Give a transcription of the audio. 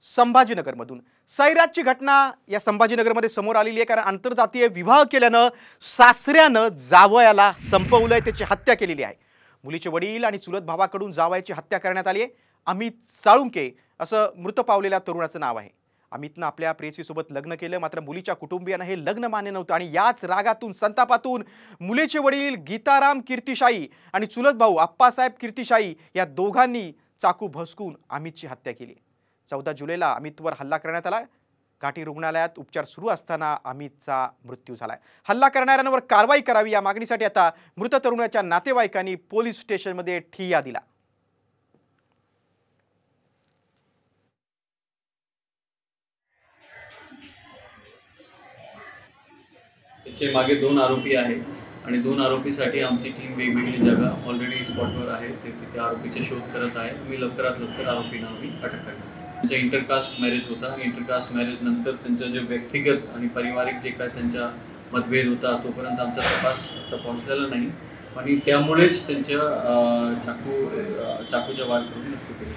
संभाजीनगरमधून सैराटची घटना या संभाजीनगरमध्ये समोर आलेली आहे। कारण आंतरजातीय विवाह केल्यानं सासऱ्यानं जावयाला संपवलंय, त्याची हत्या केलेली आहे। मुलीचे वडील आणि चुलत भावाकडून जावयाची हत्या करण्यात आली आहे। अमित साळुंके असं मृत पावलेल्या तरुणाचं नाव आहे। अमितनं आपल्या प्रेयसीसोबत लग्न केलं, मात्र मुलीच्या कुटुंबियांना हे लग्न मान्य नव्हतं आणि याच रागातून संतापातून मुलीचे वडील गीताराम कीर्तिशाई आणि चुलत भाऊ अप्पासाहेब कीर्तिशाई या दोघांनी चाकू भसकून अमितची हत्या केली। 14 जुलैला अमितवर हल्ला करण्यात आला। घाटी रुग्णालयात उपचार सुरू असताना अमितचा मृत्यू झालाय। हल्ला करणाऱ्यांवर कारवाई करावी या मागणीसाठी आता मृत तरुणाच्या नातेवाईकांनी पोलीस स्टेशनमध्ये ठिय्या दिला। त्याचे मागे 2 आरोपी आहेत आणि 2 आरोपीसाठी आमची टीम वेगवेगळी जागा ऑलरेडी स्पॉटवर आहे। तिथे आरोपीचे शोध करत आहे। मी लवकरात लवकर आरोपींना आम्ही अटक करणार। त्यांचा इंटरकास्ट मॅरेज होता। इंटरकास्ट मॅरेज नंतर त्यांचा जे व्यक्तिगत आणि पारिवारिक जे काय त्यांचा मतभेद होता तोपर्यंत आमचा तपास आता पोहोचलेला नाही, पण त्यामुळेच त्यांच्या चाकूच्या वार करून मृत्यू केला।